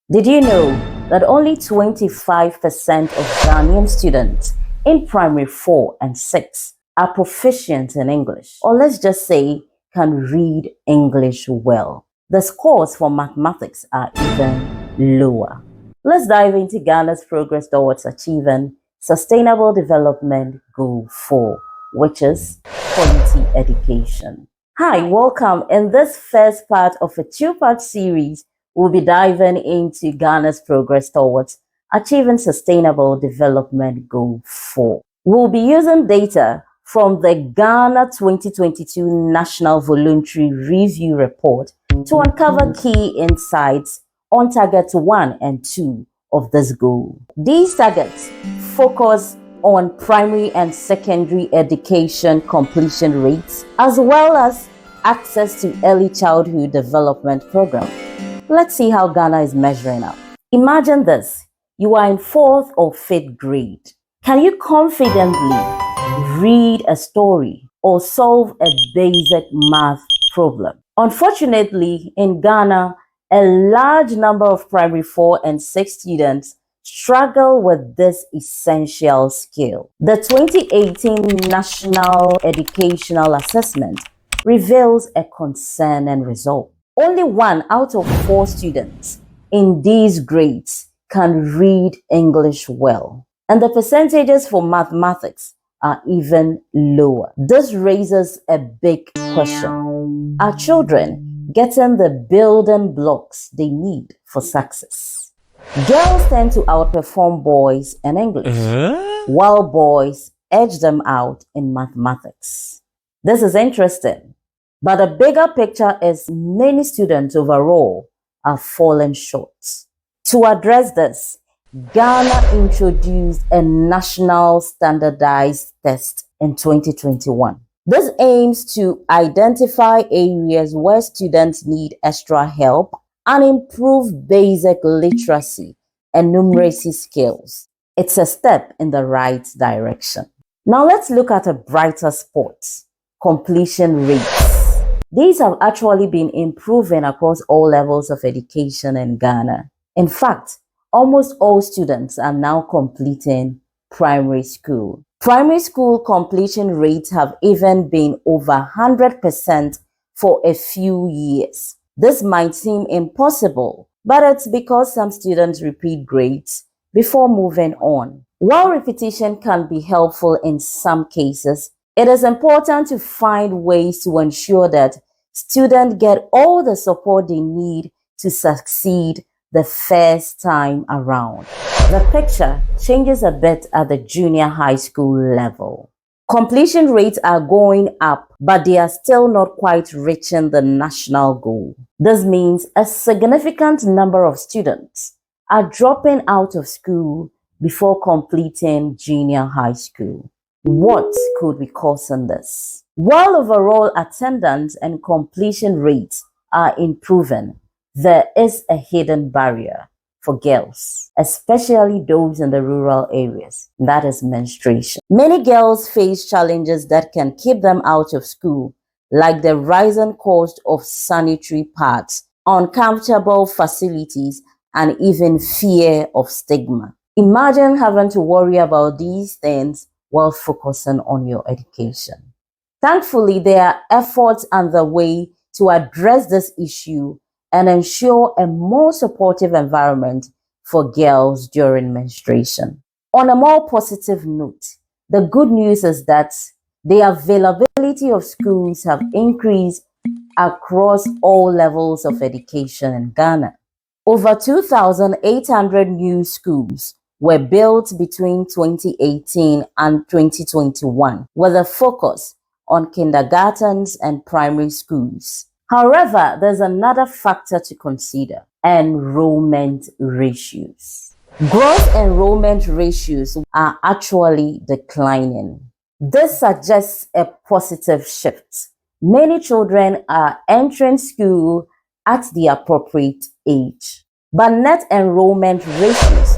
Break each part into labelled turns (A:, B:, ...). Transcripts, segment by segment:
A: Did you know that only 25% of Ghanaian students in primary 4 and 6 are proficient in English, or let's just say can read English well? The scores for mathematics are even lower. Let's dive into Ghana's progress towards achieving Sustainable Development Goal 4, which is quality education. Hi, welcome. In this first part of a two-part series, we'll be diving into Ghana's progress towards achieving Sustainable Development Goal 4. We'll be using data from the Ghana 2022 National Voluntary Review Report to uncover key insights on targets 1 and 2 of this goal. These targets focus on primary and secondary education completion rates, as well as access to early childhood development programs. Let's see how Ghana is measuring up. Imagine this. You are in 4th or 5th grade. Can you confidently read a story or solve a basic math problem? Unfortunately, in Ghana, a large number of primary 4 and 6 students struggle with this essential skill. The 2018 National Educational Assessment reveals a concerning result. Only 1 out of 4 students in these grades can read English well, and the percentages for mathematics are even lower. This raises a big question. Are children getting the building blocks they need for success? Girls tend to outperform boys in English, while boys edge them out in mathematics. This is interesting, but the bigger picture is many students overall are falling short. To address this, Ghana introduced a national standardized test in 2021. This aims to identify areas where students need extra help and improve basic literacy and numeracy skills. It's a step in the right direction. Now let's look at a brighter spot: completion rates. These have actually been improving across all levels of education in Ghana. In fact, almost all students are now completing primary school. Primary school completion rates have even been over 100% for a few years. This might seem impossible, but it's because some students repeat grades before moving on. While repetition can be helpful in some cases, it is important to find ways to ensure that students get all the support they need to succeed the first time around. The picture changes a bit at the junior high school level. Completion rates are going up, but they are still not quite reaching the national goal. This means a significant number of students are dropping out of school before completing junior high school. What could be causing this? While overall attendance and completion rates are improving, there is a hidden barrier for girls, especially those in the rural areas. That is menstruation. Many girls face challenges that can keep them out of school, like the rising cost of sanitary pads, uncomfortable facilities, and even fear of stigma. Imagine having to worry about these things while focusing on your education. Thankfully, there are efforts underway to address this issue and ensure a more supportive environment for girls during menstruation. On a more positive note, the good news is that the availability of schools have increased across all levels of education in Ghana. Over 2,800 new schools were built between 2018 and 2021, with a focus on kindergartens and primary schools. However, there's another factor to consider: enrollment ratios. Gross enrollment ratios are actually declining. This suggests a positive shift. Many children are entering school at the appropriate age, but net enrollment ratios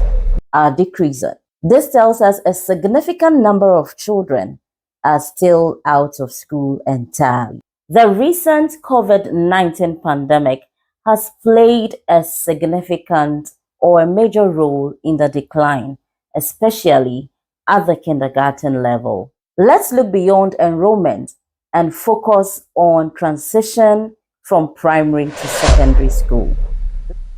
A: are decreasing. This tells us a significant number of children are still out of school entirely. The recent COVID-19 pandemic has played a significant or a major role in the decline, especially at the kindergarten level. Let's look beyond enrollment and focus on transition from primary to secondary school.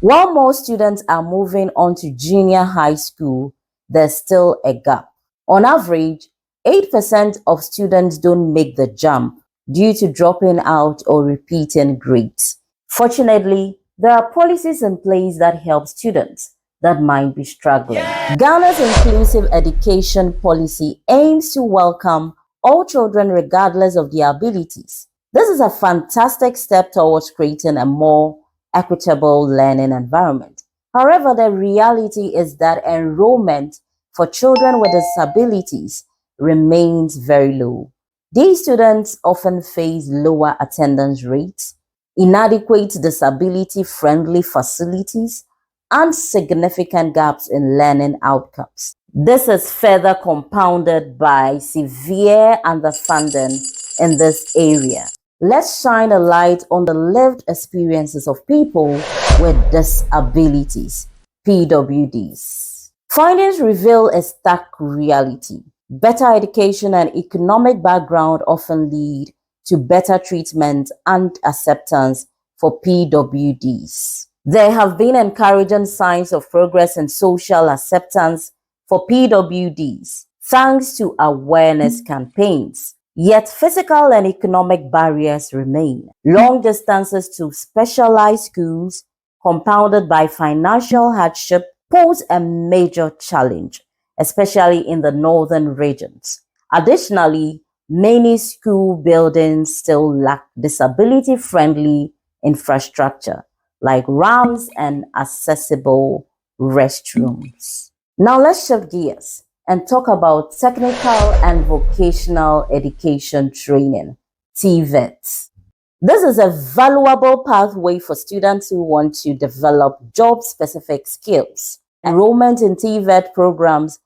A: While more students are moving on to junior high school, there's still a gap. On average, 8% of students don't make the jump due to dropping out or repeating grades. Fortunately, there are policies in place that help students that might be struggling. Ghana's inclusive education policy aims to welcome all children regardless of their abilities. This is a fantastic step towards creating a more equitable learning environment. However, the reality is that enrollment for children with disabilities remains very low. These students often face lower attendance rates, inadequate disability-friendly facilities, and significant gaps in learning outcomes. This is further compounded by severe underfunding in this area. Let's shine a light on the lived experiences of people with disabilities, PWDs. Findings reveal a stark reality. Better education and economic background often lead to better treatment and acceptance for PWDs. There have been encouraging signs of progress in social acceptance for PWDs, thanks to awareness campaigns. Yet physical and economic barriers remain. Long distances to specialized schools, compounded by financial hardship, pose a major challenge, especially in the northern regions. Additionally, many school buildings still lack disability-friendly infrastructure, like ramps and accessible restrooms. Now let's shift gears and talk about technical and vocational education training, TVET. This is a valuable pathway for students who want to develop job-specific skills. Enrollment in TVET programs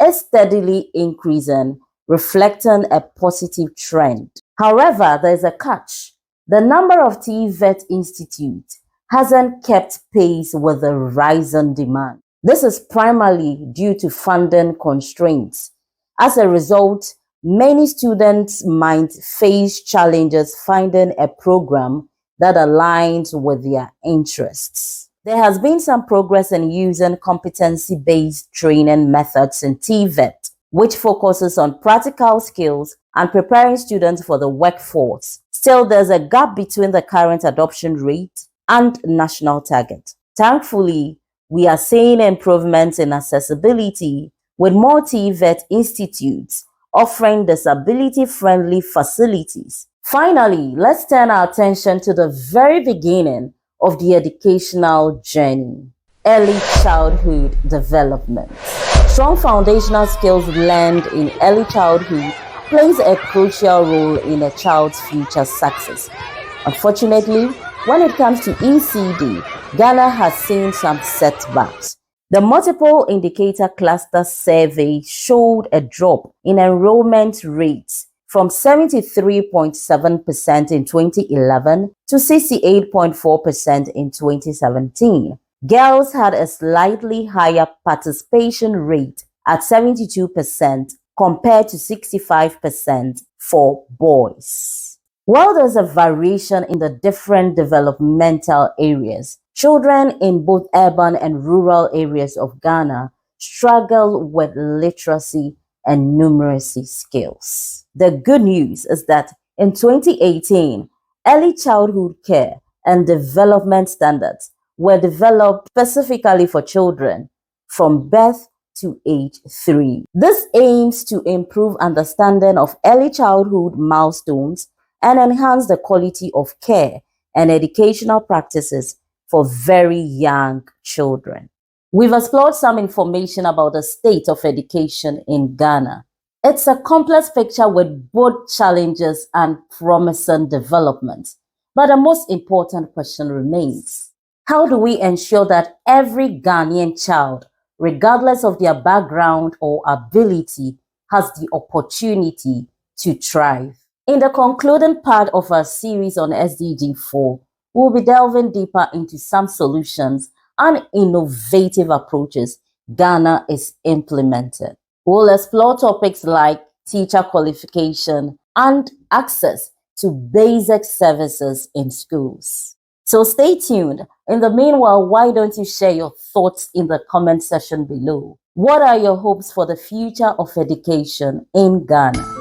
A: is steadily increasing, reflecting a positive trend. However, there's a catch. The number of TVET institutes hasn't kept pace with the rising demand. This is primarily due to funding constraints. As a result, many students might face challenges finding a program that aligns with their interests. There has been some progress in using competency-based training methods in TVET, which focuses on practical skills and preparing students for the workforce. Still, there's a gap between the current adoption rate and national target. Thankfully, we are seeing improvements in accessibility with more TVET institutes offering disability-friendly facilities. Finally, let's turn our attention to the very beginning of the educational journey, early childhood development. Strong foundational skills learned in early childhood plays a crucial role in a child's future success. Unfortunately, when it comes to ECD, Ghana has seen some setbacks. The Multiple Indicator Cluster Survey showed a drop in enrollment rates from 73.7% in 2011 to 68.4% in 2017. Girls had a slightly higher participation rate at 72% compared to 65% for boys. While there's a variation in the different developmental areas, children in both urban and rural areas of Ghana struggle with literacy and numeracy skills. The good news is that in 2018, early childhood care and development standards were developed specifically for children from birth to age 3. This aims to improve understanding of early childhood milestones and enhance the quality of care and educational practices for very young children. We've explored some information about the state of education in Ghana. It's a complex picture with both challenges and promising developments. But the most important question remains: how do we ensure that every Ghanaian child, regardless of their background or ability, has the opportunity to thrive? In the concluding part of our series on SDG 4, we'll be delving deeper into some solutions and innovative approaches Ghana is implementing. We'll explore topics like teacher qualification and access to basic services in schools. So stay tuned. In the meanwhile, why don't you share your thoughts in the comment section below? What are your hopes for the future of education in Ghana?